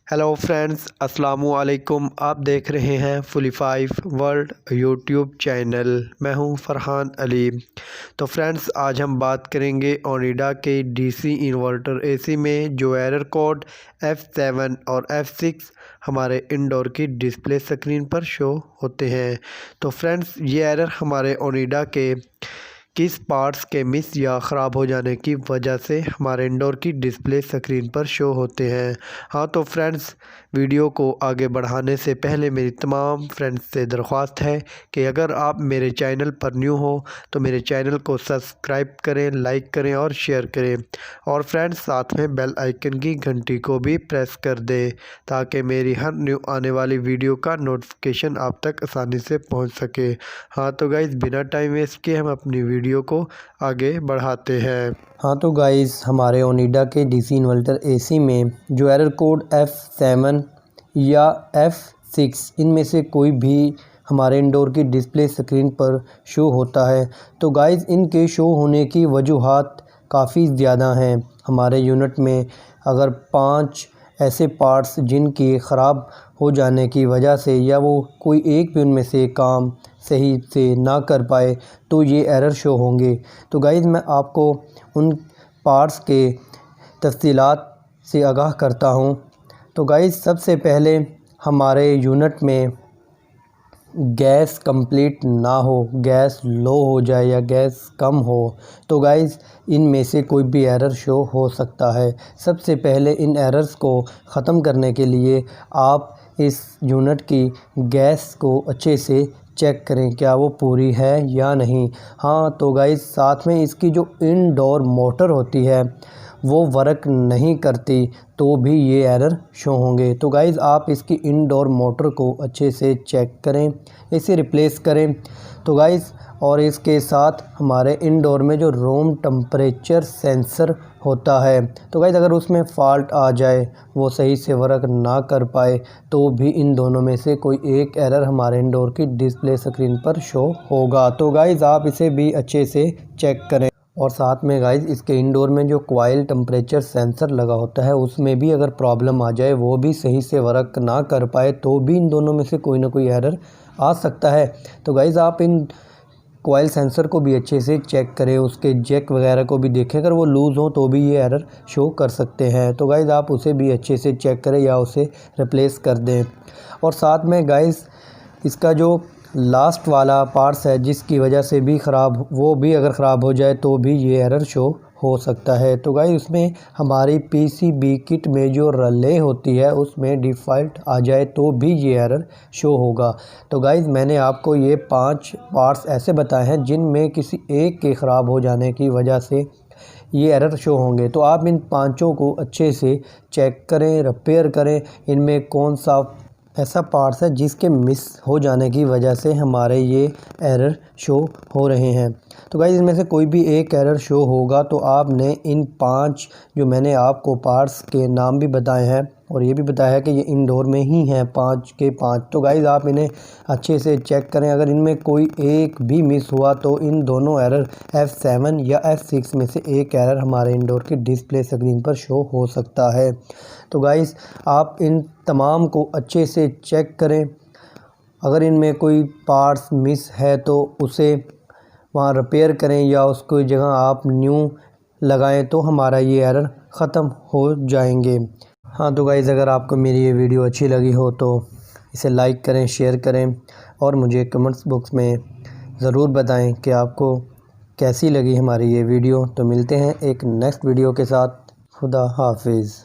Hello friends, अस्सलाम वालेकुम। आप देख रहे हैं फुली 5 वर्ल्ड यूट्यूब चैनल। मैं हूं फरहान अली। तो फ्रेंड्स, आज हम बात करेंगे ओनिडा के डीसी इन्वर्टर एसी में जो एरर कोड F7 और F6 हमारे इंडोर की डिस्प्ले स्क्रीन पर शो होते हैं। तो फ्रेंड्स, ये एरर हमारे ओनिडा के किस पार्ट्स के मिस या ख़राब हो जाने की वजह से हमारे इंडोर की डिस्प्ले स्क्रीन पर शो होते हैं। हाँ तो फ्रेंड्स, वीडियो को आगे बढ़ाने से पहले मेरी तमाम फ्रेंड्स से दरख्वास्त है कि अगर आप मेरे चैनल पर न्यू हो तो मेरे चैनल को सब्सक्राइब करें, लाइक करें और शेयर करें। और फ्रेंड्स, साथ में बेल आइकन की घंटी को भी प्रेस कर दें ताकि मेरी हर न्यू आने वाली वीडियो का नोटिफिकेशन आप तक आसानी से पहुंच सके। हाँ तो गाइज़, बिना टाइम वेस्ट किए हम अपनी वीडियो को आगे बढ़ाते हैं। हाँ तो गाइज़, हमारे ओनिडा के डीसी इन्वर्टर एसी में जो एरर कोड F7 या F6 इनमें से कोई भी हमारे इंडोर की डिस्प्ले स्क्रीन पर शो होता है। तो गाइज़, इनके शो होने की वजूहात काफ़ी ज़्यादा हैं। हमारे यूनिट में अगर 5 ऐसे पार्ट्स जिनकी ख़राब हो जाने की वजह से या वो कोई एक भी उनमें से काम सही से ना कर पाए तो ये एरर शो होंगे। तो गाइज़, मैं आपको उन पार्ट्स के तफ़सीलात से आगाह करता हूँ। तो गाइज़, सबसे पहले हमारे यूनिट में गैस कंप्लीट ना हो, गैस लो हो जाए या गैस कम हो तो गाइज़ इनमें से कोई भी एरर शो हो सकता है। सबसे पहले इन एरर्स को ख़त्म करने के लिए आप इस यूनिट की गैस को अच्छे से चेक करें क्या वो पूरी है या नहीं। हाँ तो गाइज़, साथ में इसकी जो इनडोर मोटर होती है वो वर्क नहीं करती तो भी ये एरर शो होंगे। तो गाइज़, आप इसकी इनडोर मोटर को अच्छे से चेक करें, इसे रिप्लेस करें। तो गाइज़, और इसके साथ हमारे इनडोर में जो रूम टेम्परेचर सेंसर होता है तो गाइज़ अगर उसमें फ़ॉल्ट आ जाए, वो सही से वर्क ना कर पाए तो भी इन दोनों में से कोई एक एरर हमारे इंडोर की डिस्प्ले स्क्रीन पर शो होगा। तो गाइज़, आप इसे भी अच्छे से चेक करें। और साथ में गाइज़, इसके इंडोर में जो कॉइल टेम्परेचर सेंसर लगा होता है उसमें भी अगर प्रॉब्लम आ जाए, वो भी सही से वर्क ना कर पाए तो भी इन दोनों में से कोई ना कोई एरर आ सकता है। तो गाइज़, आप इन कॉइल सेंसर को भी अच्छे से चेक करें, उसके जैक वगैरह को भी देखें, अगर वो लूज़ हो तो भी ये एरर शो कर सकते हैं। तो गाइज़, आप उसे भी अच्छे से चेक करें या उसे रिप्लेस कर दें। और साथ में गाइज़, इसका जो लास्ट वाला पार्ट्स है जिसकी वजह से भी वो भी अगर ख़राब हो जाए तो भी ये एरर शो हो सकता है। तो गाइस, उसमें हमारी पीसीबी किट में जो रले होती है उसमें डिफ़ॉल्ट आ जाए तो भी ये एरर शो होगा। तो गाइस, मैंने आपको ये 5 पार्ट्स ऐसे बताए हैं जिनमें किसी एक के ख़राब हो जाने की वजह से ये एरर शो होंगे। तो आप इन पांचों को अच्छे से चेक करें, रिपेयर करें, इनमें कौन सा ऐसा पार्ट्स है जिसके मिस हो जाने की वजह से हमारे ये एरर शो हो रहे हैं। तो गाइस, इनमें से कोई भी एक एरर शो होगा तो आपने इन 5 जो मैंने आपको पार्ट्स के नाम भी बताए हैं और ये भी बताया है कि ये इंडोर में ही हैं 5 के 5। तो गाइस, आप इन्हें अच्छे से चेक करें। अगर इनमें कोई एक भी मिस हुआ तो इन दोनों एरर F7 या F6 में से एक एरर हमारे इंडोर की डिस्प्ले स्क्रीन पर शो हो सकता है। तो गाइस, आप इन तमाम को अच्छे से चेक करें। अगर इनमें कोई पार्ट्स मिस है तो उसे वहाँ रिपेयर करें या उसको जगह आप न्यू लगाएं तो हमारा ये एरर ख़त्म हो जाएंगे। हाँ तो गाइज़, अगर आपको मेरी ये वीडियो अच्छी लगी हो तो इसे लाइक करें, शेयर करें और मुझे कमेंट्स बॉक्स में ज़रूर बताएं कि आपको कैसी लगी हमारी ये वीडियो। तो मिलते हैं एक नेक्स्ट वीडियो के साथ। खुदा हाफिज़।